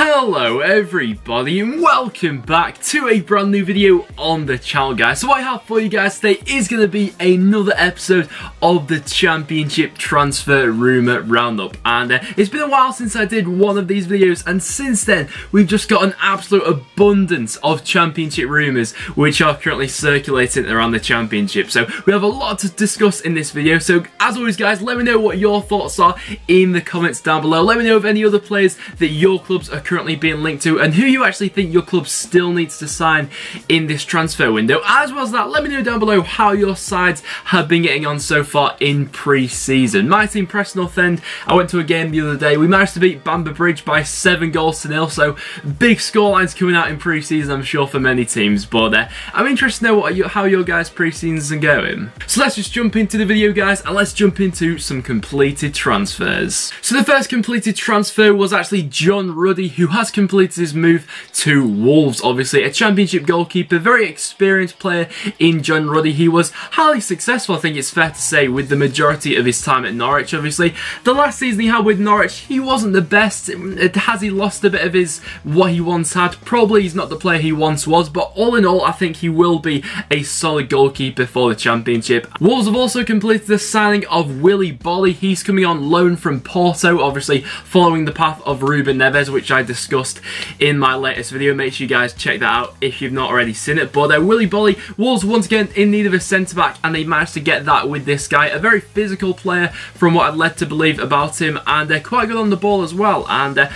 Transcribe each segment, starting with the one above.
Hello everybody and welcome back to a brand new video on the channel, guys. So what I have for you guys today is going to be another episode of the Championship Transfer Rumour Roundup. And it's been a while since I did one of these videos, and since then we've just got an absolute abundance of Championship rumours which are currently circulating around the Championship. So we have a lot to discuss in this video. So as always, guys, let me know what your thoughts are in the comments down below. Let me know of any other players that your clubs are currently being linked to and who you actually think your club still needs to sign in this transfer window. As well as that, let me know down below how your sides have been getting on so far in pre-season. My team, Preston North End, I went to a game the other day. We managed to beat Bamber Bridge by 7-0, so big scorelines coming out in pre-season, I'm sure, for many teams. But I'm interested to know how your guys' pre-seasons are going. So let's just jump into the video, guys, and let's jump into some completed transfers. So the first completed transfer was actually John Ruddy, who has completed his move to Wolves. Obviously a Championship goalkeeper, very experienced player in John Ruddy. He was highly successful, I think it's fair to say, with the majority of his time at Norwich. Obviously the last season he had with Norwich, he wasn't the best. Has he lost a bit of what he once had? Probably he's not the player he once was, but all in all I think he will be a solid goalkeeper for the Championship. Wolves have also completed the signing of Willy Bolly. He's coming on loan from Porto, obviously following the path of Ruben Neves, which I discussed in my latest video. Make sure you guys check that out if you've not already seen it. But Willy Bolly, Wolves once again in need of a centre-back, and they managed to get that with this guy. A very physical player from what I'd led to believe about him, and quite good on the ball as well. And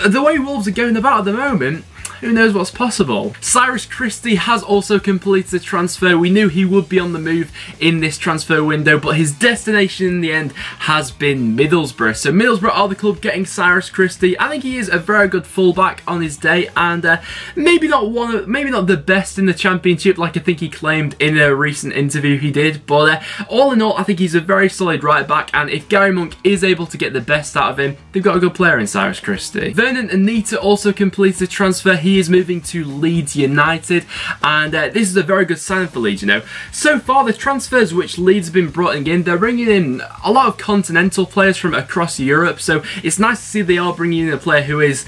the way Wolves are going about at the moment, who knows what's possible. Cyrus Christie has also completed the transfer. We knew he would be on the move in this transfer window, but his destination in the end has been Middlesbrough. So Middlesbrough are the club getting Cyrus Christie. I think he is a very good fullback on his day, and maybe not the best in the Championship like I think he claimed in a recent interview he did. But all in all, I think he's a very solid right back, and if Gary Monk is able to get the best out of him, they've got a good player in Cyrus Christie. Vernon Anita also completed the transfer. He is moving to Leeds United, and this is a very good sign for Leeds, you know. So far, the transfers which Leeds have been bringing in, they're bringing in a lot of continental players from across Europe, so it's nice to see they are bringing in a player who is,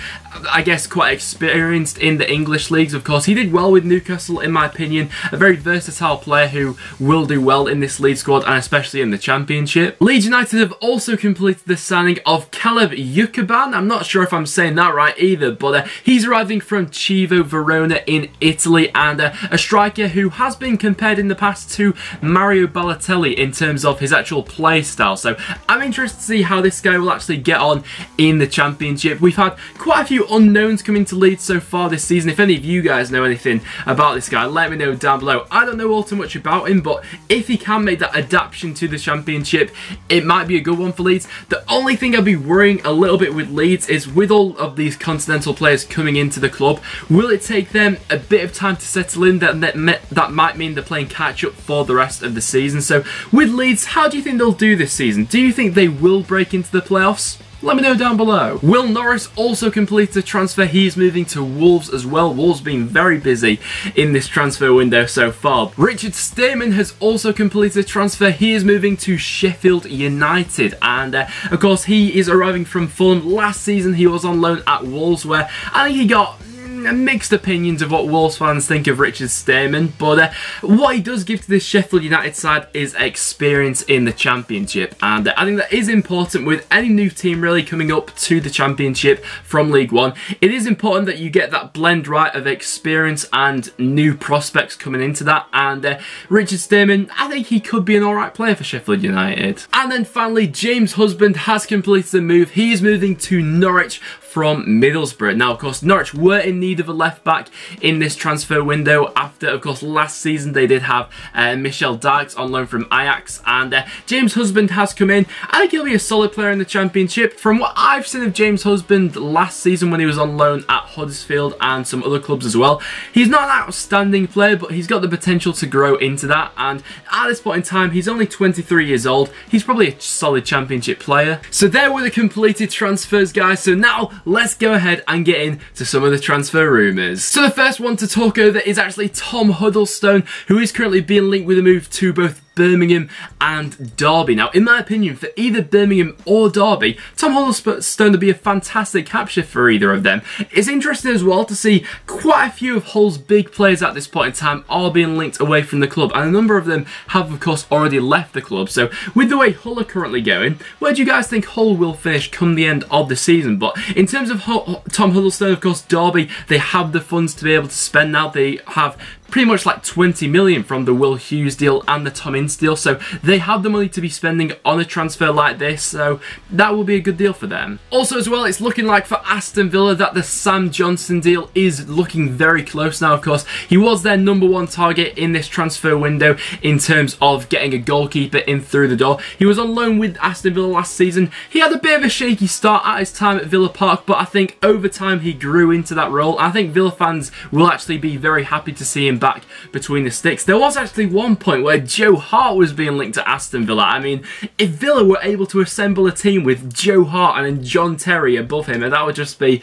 I guess, quite experienced in the English leagues. Of course, he did well with Newcastle, in my opinion. A very versatile player who will do well in this Leeds squad, and especially in the Championship. Leeds United have also completed the signing of Caleb Yukaban. I'm not sure if I'm saying that right either, but he's arriving from Chievo Verona in Italy, and a striker who has been compared in the past to Mario Balotelli in terms of his actual play style. So I'm interested to see how this guy will actually get on in the Championship. We've had quite a few unknowns coming to Leeds so far this season. If any of you guys know anything about this guy, let me know down below. I don't know all too much about him, but if he can make that adaptation to the Championship, it might be a good one for Leeds. The only thing I'd be worrying a little bit with Leeds is with all of these continental players coming into the club, will it take them a bit of time to settle in? That might mean they're playing catch up for the rest of the season. So with Leeds, how do you think they'll do this season? Do you think they will break into the playoffs? Let me know down below. Will Norris also completed a transfer. He's moving to Wolves as well. Wolves being very busy in this transfer window so far. Richard Stearman has also completed a transfer. He is moving to Sheffield United, and of course he is arriving from Fulham. Last season he was on loan at Wolves, where I think he got mixed opinions of what Wolves fans think of Richard Stearman, but what he does give to this Sheffield United side is experience in the Championship, and I think that is important with any new team really coming up to the Championship from League One. It is important that you get that blend right of experience and new prospects coming into that, and Richard Stearman, I think he could be an alright player for Sheffield United. And then finally, James Husband has completed the move. He is moving to Norwich from Middlesbrough. Now, of course, Norwich were in need of a left-back in this transfer window after, of course, last season they did have Michel Dykes on loan from Ajax, and James Husband has come in. I think he'll be a solid player in the Championship. From what I've seen of James Husband last season when he was on loan at Huddersfield and some other clubs as well, he's not an outstanding player, but he's got the potential to grow into that, and at this point in time, he's only 23 years old. He's probably a solid Championship player. So there were the completed transfers, guys. So now let's go ahead and get into some of the transfer rumours. So the first one to talk over is actually Tom Huddlestone, who is currently being linked with a move to both Birmingham and Derby. Now, in my opinion, for either Birmingham or Derby, Tom Huddlestone would be a fantastic capture for either of them. It's interesting as well to see quite a few of Hull's big players at this point in time are being linked away from the club, and a number of them have, of course, already left the club. So, with the way Hull are currently going, where do you guys think Hull will finish come the end of the season? But in terms of Tom Huddlestone, of course, Derby, they have the funds to be able to spend now. They have pretty much like 20 million from the Will Hughes deal and the Tom Ince deal, so they have the money to be spending on a transfer like this, so that will be a good deal for them. Also as well, it's looking like for Aston Villa that the Sam Johnstone deal is looking very close now. Of course, he was their #1 target in this transfer window in terms of getting a goalkeeper in through the door. He was on loan with Aston Villa last season. He had a bit of a shaky start at his time at Villa Park, but I think over time he grew into that role. I think Villa fans will actually be very happy to see him back between the sticks. There was actually one point where Joe Hart was being linked to Aston Villa. I mean, if Villa were able to assemble a team with Joe Hart and then John Terry above him, and that would just be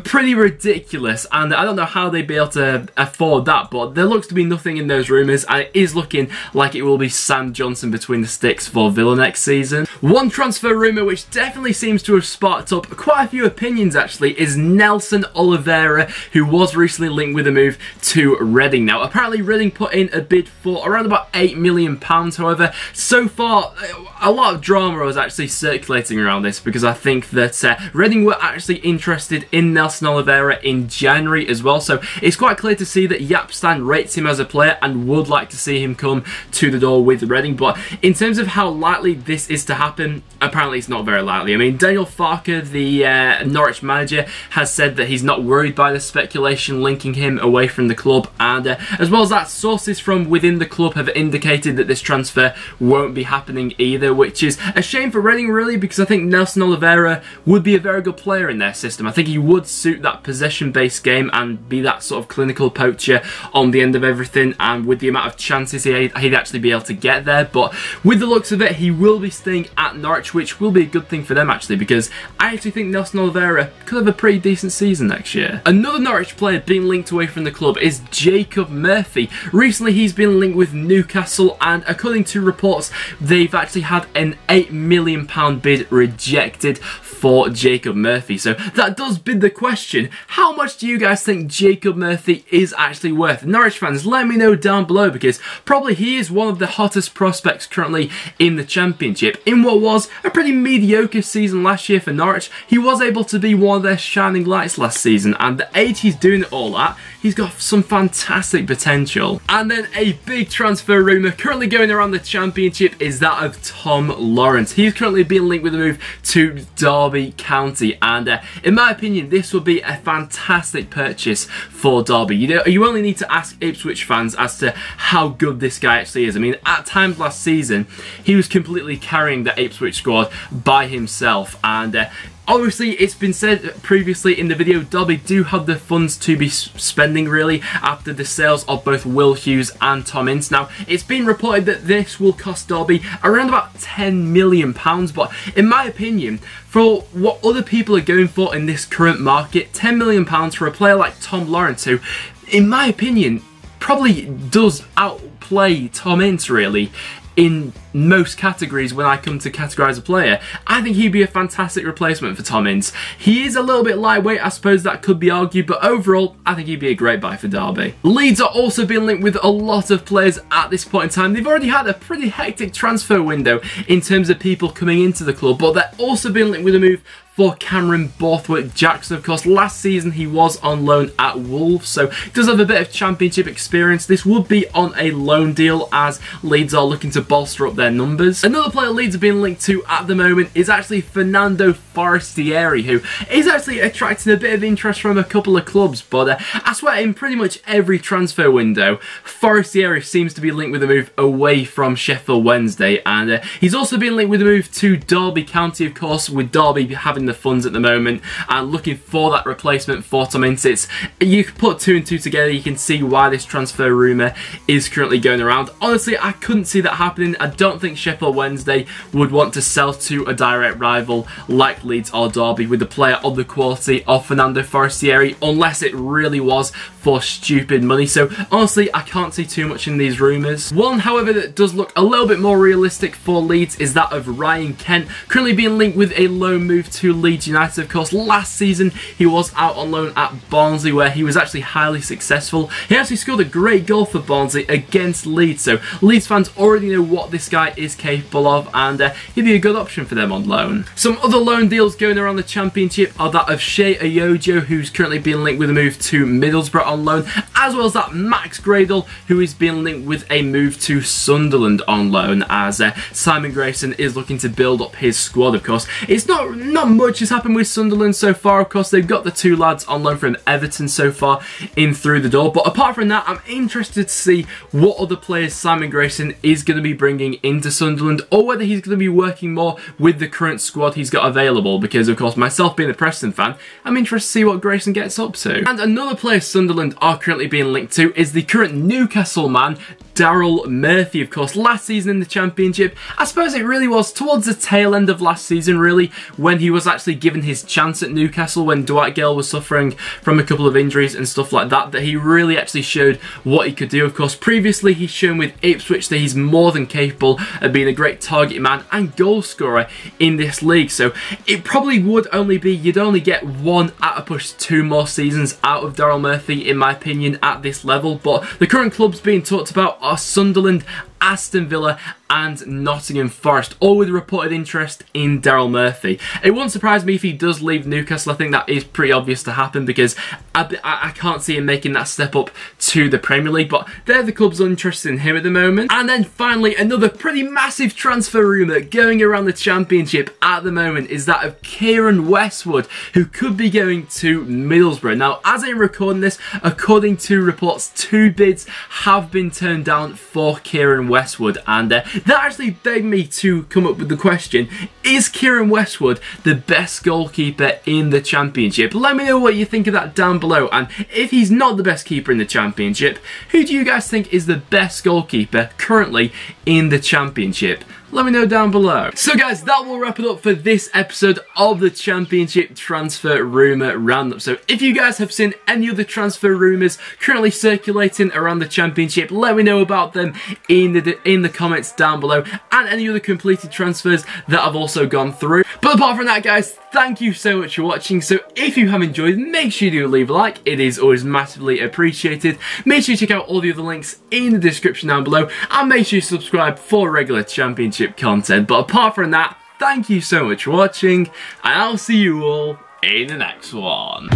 pretty ridiculous, and I don't know how they'd be able to afford that, but there looks to be nothing in those rumours, and it is looking like it will be Sam Johnstone between the sticks for Villa next season. One transfer rumour which definitely seems to have sparked up quite a few opinions actually is Nelson Oliveira, who was recently linked with a move to Reading. Now, apparently Reading put in a bid for around about £8 million. However, so far a lot of drama was actually circulating around this, because I think that Reading were actually interested in Nelson Oliveira in January as well, so it's quite clear to see that Jaap Stam rates him as a player and would like to see him come to the door with Reading. But in terms of how likely this is to happen, apparently it's not very likely. I mean, Daniel Farke, the Norwich manager, has said that he's not worried by the speculation linking him away from the club, and as well as that, sources from within the club have indicated that this transfer won't be happening either, which is a shame for Reading really, because I think Nelson Oliveira would be a very good player in their system. I think he would suit that possession-based game and be that sort of clinical poacher on the end of everything, and with the amount of chances he'd actually be able to get there. But with the looks of it, he will be staying at Norwich, which will be a good thing for them actually, because I actually think Nelson Oliveira could have a pretty decent season next year. Another Norwich player being linked away from the club is Jacob Murphy. Recently he's been linked with Newcastle, and according to reports they've actually had an £8 million bid rejected for Jacob Murphy. So that does bid the question, how much do you guys think Jacob Murphy is actually worth? Norwich fans, let me know down below, because probably he is one of the hottest prospects currently in the Championship. In what was a pretty mediocre season last year for Norwich, he was able to be one of their shining lights last season, and the age he's doing all that, he's got some fantastic potential. And then a big transfer rumour currently going around the Championship is that of Tom Lawrence. He's currently being linked with a move to Derby County, and in my opinion this would be a fantastic purchase for Derby. You only need to ask Ipswich fans as to how good this guy actually is. I mean, at times last season he was completely carrying the Ipswich squad by himself, and obviously, it's been said previously in the video, Derby do have the funds to be spending really after the sales of both Will Hughes and Tom Ince. Now, it's been reported that this will cost Derby around about £10 million, but in my opinion, for what other people are going for in this current market, £10 million for a player like Tom Lawrence, who, in my opinion, probably does outplay Tom Ince really in most categories when I come to categorise a player. I think he'd be a fantastic replacement for Tom Ince. He is a little bit lightweight, I suppose that could be argued, but overall I think he'd be a great buy for Derby. Leeds are also being linked with a lot of players at this point in time. They've already had a pretty hectic transfer window in terms of people coming into the club, but they're also being linked with a move for Cameron Borthwick-Jackson. Of course, last season he was on loan at Wolves, so he does have a bit of Championship experience. This would be on a loan deal as Leeds are looking to bolster up their numbers. Another player Leeds are being linked to at the moment is actually Fernando Forestieri, who is actually attracting a bit of interest from a couple of clubs, but I swear in pretty much every transfer window, Forestieri seems to be linked with a move away from Sheffield Wednesday, and he's also been linked with a move to Derby County, of course, with Derby having the funds at the moment and looking for that replacement for Tom Ince. You can put 2 and 2 together, you can see why this transfer rumour is currently going around. Honestly, I couldn't see that happening. I don't think Sheffield Wednesday would want to sell to a direct rival like Leeds or Derby with the player of the quality of Fernando Forestieri, unless it really was for stupid money. So honestly, I can't see too much in these rumours. One, however, that does look a little bit more realistic for Leeds is that of Ryan Kent, currently being linked with a loan move to Leeds United. Of course, last season he was out on loan at Barnsley, where he was actually highly successful. He actually scored a great goal for Barnsley against Leeds, so Leeds fans already know what this guy is capable of, and he'd be a good option for them on loan. Some other loan deals going around the Championship are that of Shea Ayojo, who's currently being linked with a move to Middlesbrough on loan, as well as that Max Gradel, who is being linked with a move to Sunderland on loan, as Simon Grayson is looking to build up his squad. Of course, it's not much has happened with Sunderland so far. Of course, they've got the 2 lads on loan from Everton so far in through the door, but apart from that, I'm interested to see what other players Simon Grayson is going to be bringing into Sunderland, or whether he's going to be working more with the current squad he's got available, because of course, myself being a Preston fan, I'm interested to see what Grayson gets up to. And another player Sunderland are currently being linked to is the current Newcastle man, Daryl Murphy. Of course, last season in the Championship, I suppose it really was towards the tail end of last season, really, when he was actually given his chance at Newcastle, when Dwight Gale was suffering from a couple of injuries and stuff like that, that he really actually showed what he could do. Of course, previously he's shown with Ipswich that he's more than capable of being a great target man and goal scorer in this league. So it probably would only be, you'd only get 1 at a push 2 more seasons out of Daryl Murphy, in my opinion, at this level. But the current clubs being talked about are Sunderland, Aston Villa and Nottingham Forest, all with reported interest in Daryl Murphy. It wouldn't surprise me if he does leave Newcastle. I think that is pretty obvious to happen, because I can't see him making that step up to the Premier League, but they're the clubs interested in him at the moment. And then finally, another pretty massive transfer rumour going around the Championship at the moment is that of Kieran Westwood, who could be going to Middlesbrough. Now, as I'm recording this, according to reports, 2 bids have been turned down for Kieran Westwood, and that actually begged me to come up with the question, is Kieran Westwood the best goalkeeper in the Championship? Let me know what you think of that down below, and if he's not the best keeper in the Championship, who do you guys think is the best goalkeeper currently in the Championship? Let me know down below. So guys, that will wrap it up for this episode of the Championship Transfer Rumour Roundup. So if you guys have seen any other transfer rumours currently circulating around the Championship, let me know about them in the comments down below, and any other completed transfers that I've also gone through. But apart from that guys, thank you so much for watching. So if you have enjoyed, make sure you do leave a like. It is always massively appreciated. Make sure you check out all the other links in the description down below, and make sure you subscribe for regular Championship content. But apart from that, thank you so much for watching, and I'll see you all in the next one.